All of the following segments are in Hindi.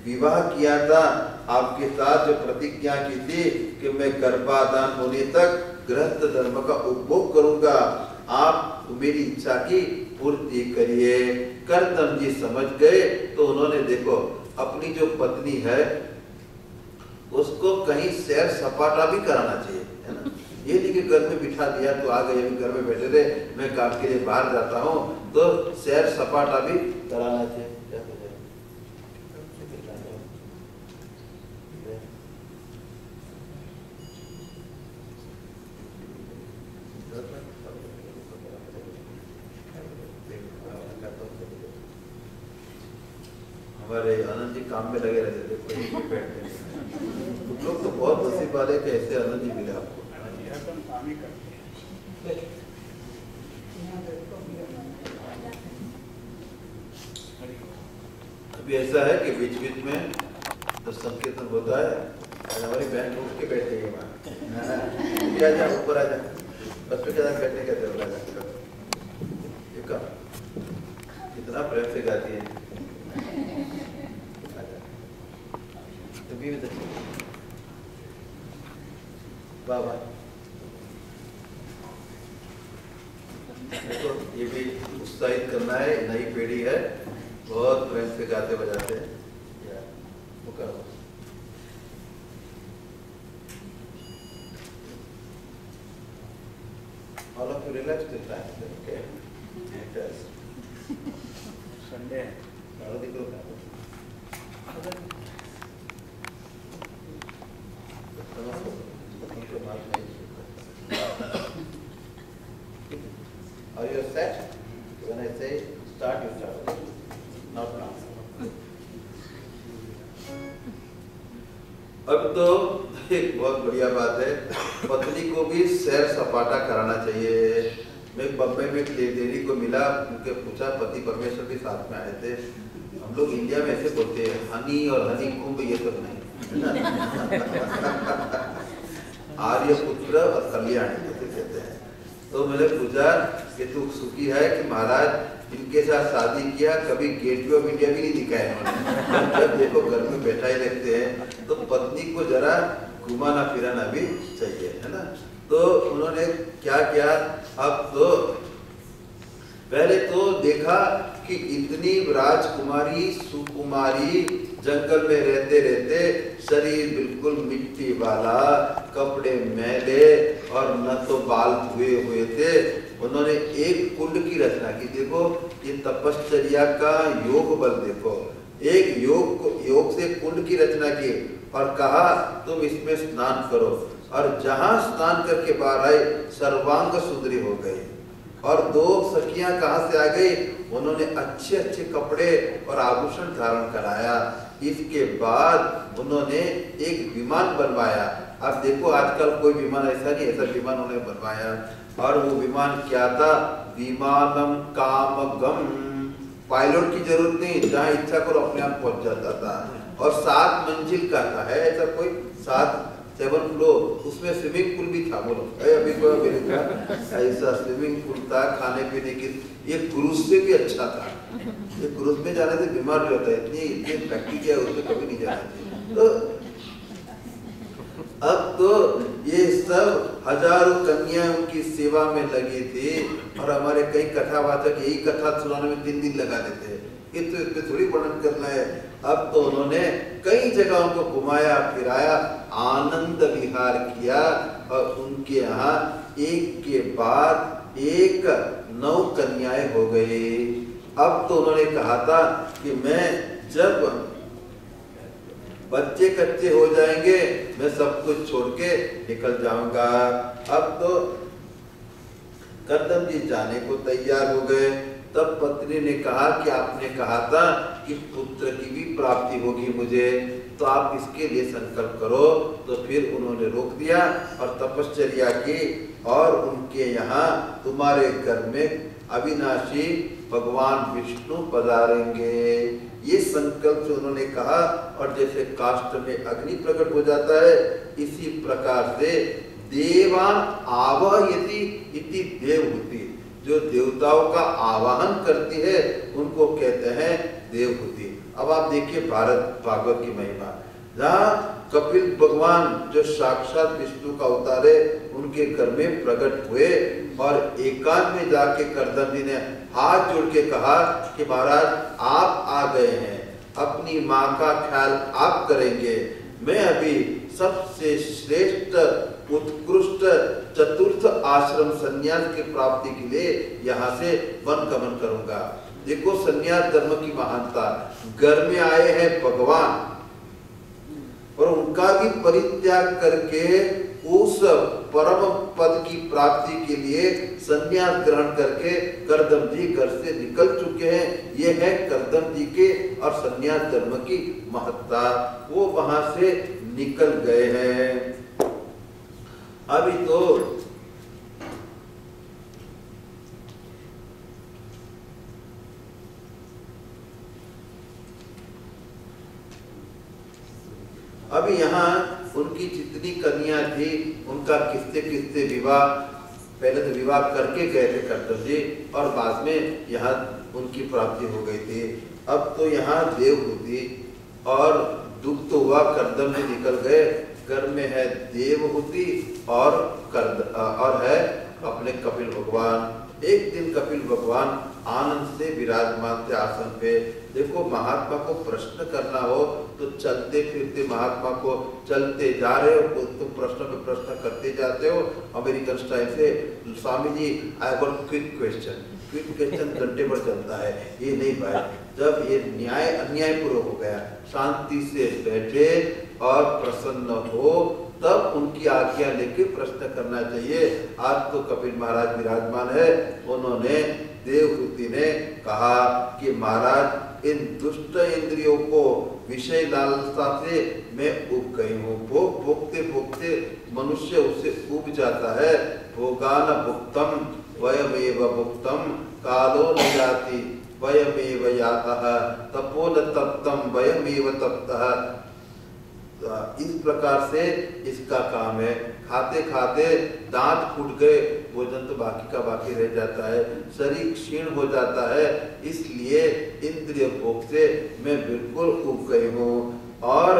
विवाह किया था, आपके साथ जो प्रतिज्ञा की थी कि मैं गर्भाधान होने तक गृहस्थ धर्म का उपभोग करूंगा, आप मेरी इच्छा की पूर्ति करिए। कर्दम जी समझ गए, तो उन्होंने देखो अपनी जो पत्नी है उसको कहीं सैर सपाटा भी कराना चाहिए, है ना। ये नहीं कि घर में बिठा दिया तो आ गए, घर में बैठे रहे, मैं काम के लिए बाहर जाता हूँ, तो सैर सपाटा भी कराना चाहिए। हमारे आनंद जी काम में लगे रहते थे, कोई बैठते नहीं। लोग तो बहुत नसीब वाले कि ऐसे आनंद जी मिले आपको। अभी ऐसा है कि बीच बीच में तो संकीर्तन होता है, हमारी बहन उठ के बैठे हैं वहाँ, आजा ऊपर आजा, बस पे क्या बैठने कहते हो, इतना प्रेम से गाती है। बाबा देखो ये भी उत्साहित करना है, नई पीढ़ी है, बहुत प्रेम से गाते बजाते हैं। All of you relax this time, okay? Yes. Sunday. Now the group. Are you set? When I say start, you start. Not now. अब तो एक बहुत बढ़िया बात है, पत्नी को भी सैर सपाटा कराना चाहिए। मैं बम्बई में देवी को मिला, उनके पूछा, पति परमेश्वर भी साथ में आए थे। हम लोग इंडिया में ऐसे बोलते हैं हनी और हनी कुंभ, ये सब नहीं, आर्यपुत्र और कल्याणी जैसे कहते हैं। तो मैंने पूछा कि तू सुखी है कि महाराज इनके साथ शादी किया, कभी गेटवे ऑफ इंडिया भी नहीं दिखाया इन्होंने। जब देखो घर में बैठा ही रहते हैं, तो पत्नी को जरा घुमाना फिराना भी चाहिए, है ना। तो उन्होंने क्या किया, अब तो पहले तो देखा कि इतनी राजकुमारी सुकुमारी जंगल में रहते रहते शरीर बिल्कुल मिट्टी वाला, कपड़े मैले और न तो बाल धुए हुए थे। उन्होंने एक कुंड की रचना की। देखो ये तपश्चर्या का योग बल, देखो एक योग से कुंड की रचना की और कहा तुम इसमें स्नान करो। और जहां स्नान करके बाहर आए सर्वांग सुंदरी हो गई। और दो सखियां कहां से आ गई, उन्होंने अच्छे अच्छे कपड़े और आभूषण धारण कराया। इसके बाद उन्होंने एक विमान बनवाया। अब देखो आजकल कोई विमान ऐसा नहीं, ऐसा विमान उन्होंने बनवाया। और वो विमान क्या था, विमानम कामगम, पायलट की जरूरत नहीं, जहाँ इच्छा करो अपने आप पहुंच जाता था। और 7 मंजिल का था, है ऐसा कोई 7 फ्लोर, उसमें स्विमिंग पूल भी था। बोलो अभी कोई ऐसा स्विमिंग पूल था, खाने पीने की, ये क्रूज से भी अच्छा था। ये क्रूज में जाने से बीमार भी होता है, इतनी फैक्ट्री क्या है उसमें कभी नहीं जाना चाहिए। तो अब तो ये सब हजारों कन्याएं उनकी सेवा में लगी थी। और हमारे कई कथावाचक यही कथा सुनाने में 3 दिन लगा देते हैं, ये तो इसमें थोड़ी वर्णन करना है। अब तो उन्होंने कई जगह उनको घुमाया फिराया, आनंद विहार किया। और उनके यहाँ एक के बाद एक 9 कन्याएं हो गई। अब तो उन्होंने कहा था कि मैं जब बच्चे कच्चे हो जाएंगे मैं सब कुछ छोड़ के निकल जाऊंगा। अब तो कर्दम जी जाने को तैयार हो गए। तब पत्नी ने कहा कि आपने कहा था कि पुत्र की भी प्राप्ति होगी मुझे, तो आप इसके लिए संकल्प करो। तो फिर उन्होंने रोक दिया और तपश्चर्या की। और उनके यहाँ तुम्हारे घर में अविनाशी भगवान विष्णु पधारेंगे, ये संकल्प जो उन्होंने कहा। और जैसे काष्ठ में अग्नि प्रकट हो जाता है, इसी प्रकार से देवान आवाहयति इति देवहूति, जो देवताओं का आवाहन करती है उनको कहते हैं देवहूति। अब आप देखिए भारत भागवत की महिमा, जहाँ कपिल भगवान जो साक्षात विष्णु का अवतार है उनके घर में प्रकट हुए और एकांत में जाके कर्दम जी ने हाथ जोड़ के कहा कि महाराज आप आ गए हैं, अपनी माँ का ख्याल आप करेंगे, मैं अभी सबसे श्रेष्ठ उत्कृष्ट चतुर्थ आश्रम संन्यास की प्राप्ति के लिए यहाँ से वन गमन करूंगा। देखो संन्यास धर्म की महानता, घर में आए हैं भगवान और उनका भी परित्याग करके उस परम पद की प्राप्ति के लिए संन्यास ग्रहण करके कर्दम जी घर से निकल चुके हैं। ये है कर्दम जी के और संन्यास धर्म की महत्ता, वो वहां से निकल गए हैं। अभी तो अभी यहाँ उनकी जितनी कन्या थी उनका किस्ते किस्ते विवाह, पहले तो विवाह करके गए थे कर्दम जी और बाद में यहाँ उनकी प्राप्ति हो गई थी। अब तो यहाँ देवहूति और दुख तो हुआ, कर्दम जी निकल गए, घर में है देवहूति और है अपने कपिल भगवान। एक दिन कपिल भगवान आनंद से विराजमान थे आसन पे। देखो महात्मा को प्रश्न करना हो तो चलते फिरते महात्मा को चलते जा रहे हो तो प्रश्न पे प्रश्न करते जाते हो अमेरिकन स्टाइल से। Swami ji I have a quick question घंटे भर चलता है, ये नहीं भाई। जब ये न्याय अन्याय पूर्व हो गया, शांति से बैठे और प्रसन्न हो तब उनकी आज्ञा लेके प्रश्न करना चाहिए। आज तो कपिल महाराज विराजमान है, उन्होंने देवहूति ने कहा कि महाराज इन दुष्ट इंद्रियों को विषय लालसा से मैं उब गई हूँ। भोग भोगते भोगते मनुष्य उससे उब जाता है। भोगान भुक्तम वयमेव भुक्तम कालो न जाति वयमेव यातः तपो न तप्तम वयमेव तप्तः। इस प्रकार से इसका काम है। खाते खाते दांत फूट गए, भोजन तो बाकी का बाकी रह जाता है, शरीर क्षीण हो जाता है, इसलिए इंद्रिय भोग से मैं बिल्कुल उब गई हूँ। और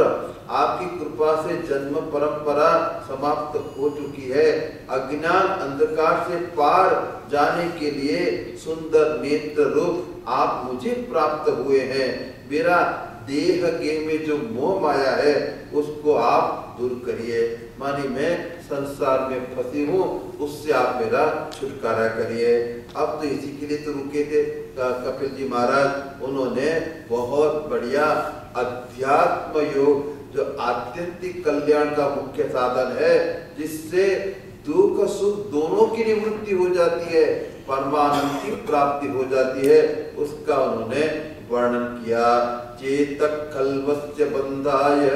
आपकी कृपा से जन्म परंपरा समाप्त हो चुकी है। अज्ञान अंधकार से पार जाने के लिए सुंदर नेत्र रूप आप मुझे प्राप्त हुए हैं। मेरा देह के में जो मोह माया है उसको आप दूर करिए। मानी मैं संसार में फंसी हूँ, उससे आप मेरा छुटकारा करिए। अब तो इसी के लिए तो रुके थे कपिल जी महाराज। उन्होंने बहुत बढ़िया अध्यात्म योग जो आत्यंतिक कल्याण का मुख्य साधन है, जिससे दुख सुख दोनों की निवृत्ति हो जाती है, परमानंद की प्राप्ति हो जाती है, उसका उन्होंने वर्णन किया। चेतक कल्वस्य बंधाय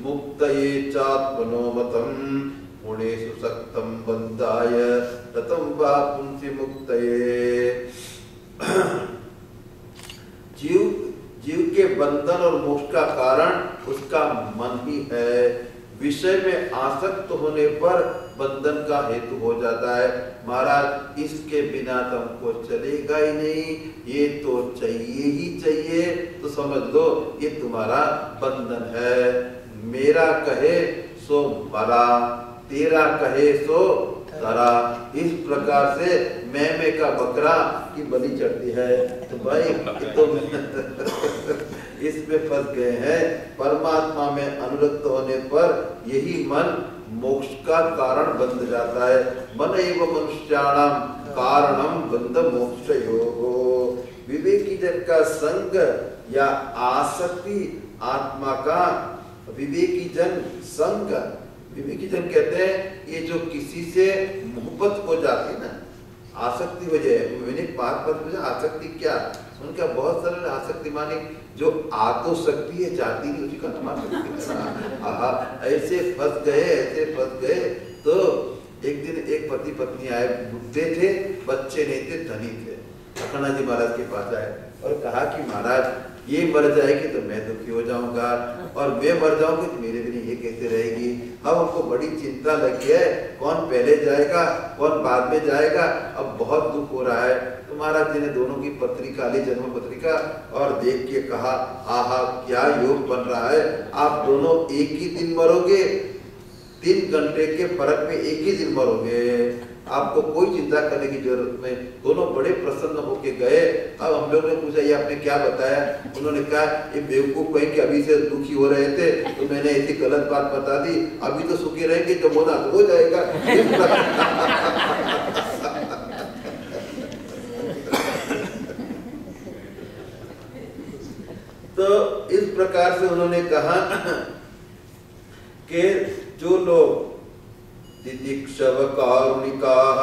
मुक्तये चात्मनोमतम गुणेषु सक्तम बंधाय ततम वा पुंसि मुक्तये। जीव के बंधन और मोक्ष का कारण उसका मन ही है। विषय में आसक्त होने पर बंधन का हेतु हो जाता है। महाराज इसके बिना तो हमको चलेगा ही नहीं, ये तो चाहिए ही चाहिए, तो समझ लो ये तुम्हारा बंधन है। मेरा कहे सो मरा, तेरा कहे सो तरा। इस प्रकार से मैमे का बकरा की बलि चढ़ती है। तो भाई तो इसमें फंस गए हैं। परमात्मा में अनुरक्त होने पर यही मन मोक्ष का कारण बन जाता है। मन एवं मनुष्याणाम कारणम बंध मोक्षयोगो। विवेकी जन का संग या आसक्ति आत्मा का, विवेकी जन संग, विवेकी जन कहते हैं ये जो किसी से मोहब्बत हो जाती है ना, आसक्ति हो जाए। मैंने बात में आसक्ति क्या, उनका बहुत सरल आसक्ति माने जो आ तो सकती है जाती नहीं, उसी का नाम आसक्ति। ऐसे फंस गए। तो एक दिन एक पति पत्नी आए, बुढ़े थे, बच्चे नहीं थे, धनी थे। अखंडा जी महाराज के पास आए और कहा कि महाराज ये मर जाएगी तो मैं दुखी हो जाऊंगा, और मैं मर जाऊंगी तो मेरे बिना ये कैसे रहेगी। अब हमको बड़ी चिंता लगी है, कौन पहले जाएगा कौन बाद में जाएगा। अब बहुत दुख हो रहा है। तो महाराज जी ने दोनों की पत्रिका ली, जन्म पत्रिका, और देख के कहा, आहा क्या योग बन रहा है, आप दोनों एक ही दिन मरोगे, 3 घंटे के फर्क में एक ही दिन मरोगे, आपको कोई चिंता करने की जरूरत नहीं। दोनों बड़े प्रसन्न होके गए। अब हम लोग ने पूछा, ये आपने क्या बताया? उन्होंने कहा, ये बेवकूफ कहीं कि अभी से दुखी हो रहे थे तो मैंने ऐसी गलत बात बता दी, अभी तो सुखी रहेंगे, जब होना तो हो जाएगा। तो इस प्रकार से उन्होंने कहा कि जो लोग तितिक्षव कारुणिकाः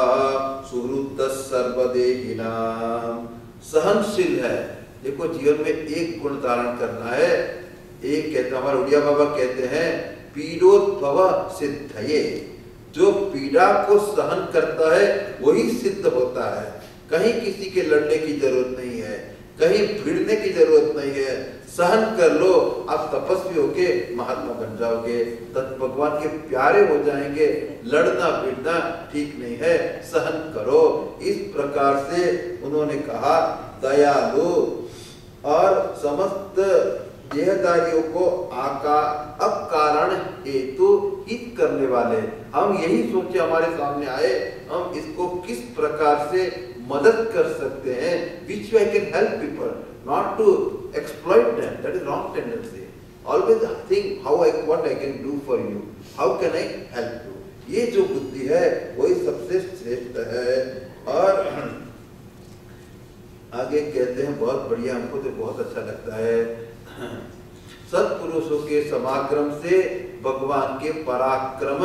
सुहृदः सर्वदेहिनां, सहनशील है। देखो जीवन में एक गुण धारण करना है। एक कहते, हमारे उड़िया बाबा कहते हैं, पीड़ोद्भव सिद्धये, जो पीड़ा को सहन करता है वही सिद्ध होता है। कहीं किसी के लड़ने की जरूरत नहीं है, कहीं भिड़ने की जरूरत नहीं है, सहन कर लो, आप तपस्वी होके महात्मा बन जाओगे, तत् भगवान के प्यारे हो जाएंगे। लड़ना भिड़ना ठीक नहीं है, सहन करो। इस प्रकार से उन्होंने कहा, दयालु और समस्त देहदारियों को अकारण हेतु हित करने वाले। हम यही सोचे हमारे सामने आए, हम इसको किस प्रकार से मदद कर सकते हैं, which way I can help people, not to exploit them. That is wrong tendency. Always think what I can do for you, how can I help you. ये जो बुद्धि है वही सबसे श्रेष्ठ है। और आगे कहते हैं, बहुत बढ़िया, हमको तो बहुत अच्छा लगता है, सत्पुरुषों के समाक्रम से भगवान के पराक्रम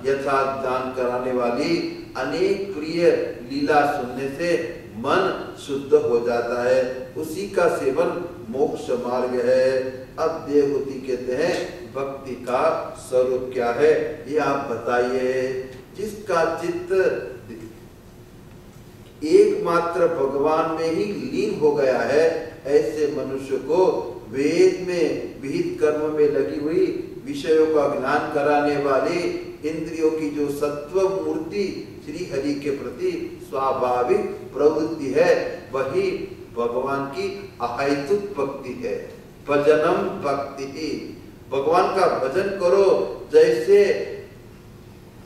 यथार्थ दान कराने वाली अनेक प्रिय लीला सुनने से मन शुद्ध हो जाता है, उसी का सेवन मोक्ष मार्ग है। अब देवहूति कहते हैं, भक्ति का स्वरूप क्या है ये आप बताइए। जिसका चित्त एकमात्र भगवान में ही लीन हो गया है, ऐसे मनुष्य को वेद में विहित कर्म में लगी हुई विषयों का ज्ञान कराने वाली इंद्रियों की जो सत्व मूर्ति श्री हरि के प्रति स्वाभाविक प्रवृत्ति है, वही भगवान की अहैतुक भक्ति है। भजनम भक्ति ही, भगवान का भजन करो। जैसे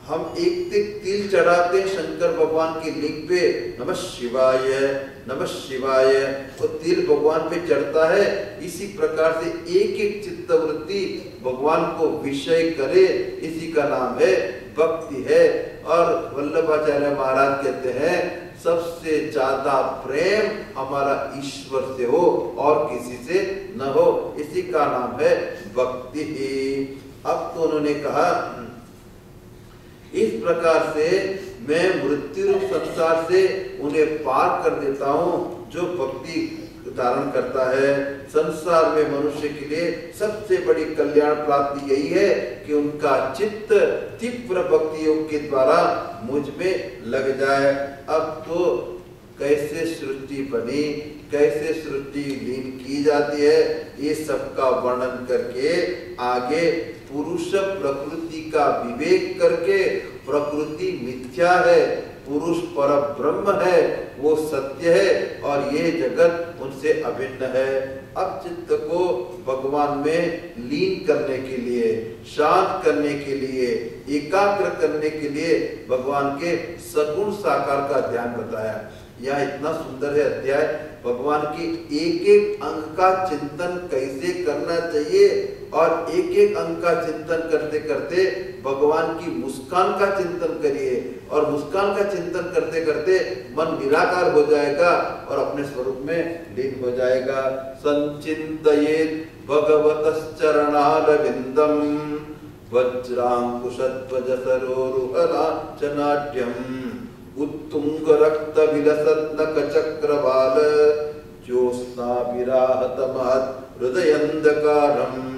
हम एक तिल चढ़ाते हैं शंकर भगवान की लिंग पे, नमः शिवाय नमः शिवाय, तो तिल भगवान पे चढ़ता है। इसी प्रकार से एक एक चित्तवृत्ति भगवान को विषय करे, इसी का नाम है भक्ति है। और वल्लभाचार्य महाराज कहते हैं, सबसे ज्यादा प्रेम हमारा ईश्वर से हो और किसी से न हो, इसी का नाम है भक्ति ही। अब तो उन्होंने कहा, इस प्रकार से मैं मृत्यु रूप संसार से उन्हें पार कर देता हूँ जो भक्ति धारण करता है। संसार में मनुष्य के लिए सबसे बड़ी कल्याण प्राप्ति यही है कि उनका चित्त तीव्र भक्ति योग के द्वारा मुझ में लग जाए। अब तो कैसे सृष्टि बनी, कैसे सृष्टि लीन की जाती है, ये सबका वर्णन करके आगे पुरुष प्रकृति का विवेक करके, प्रकृति मिथ्या है, पुरुष पर ब्रह्म है, वो सत्य है और ये जगत उनसे अभिन्न है। अब चित्त को भगवान में लीन करने के लिए, शांत करने के लिए, एकाग्र करने के लिए भगवान के सगुण साकार का ध्यान बताया। यह इतना सुंदर है अध्याय, भगवान की एक एक अंग का चिंतन कैसे करना चाहिए, और एक एक अंग का चिंतन करते करते भगवान की मुस्कान का चिंतन करिए, और मुस्कान का चिंतन करते करते मन निराकार हो जाएगा और अपने स्वरूप में लीन हो जाएगा। संचिंतयेत् भगवतश्चरणारविंदम वज्रांकुशध्वज सरोरुहलांचनाढ्यम् उत्तुंग रक्त विलसत्नक चक्रवाल ज्योत्स्ना विराहतमहत् हृदयंधकारम्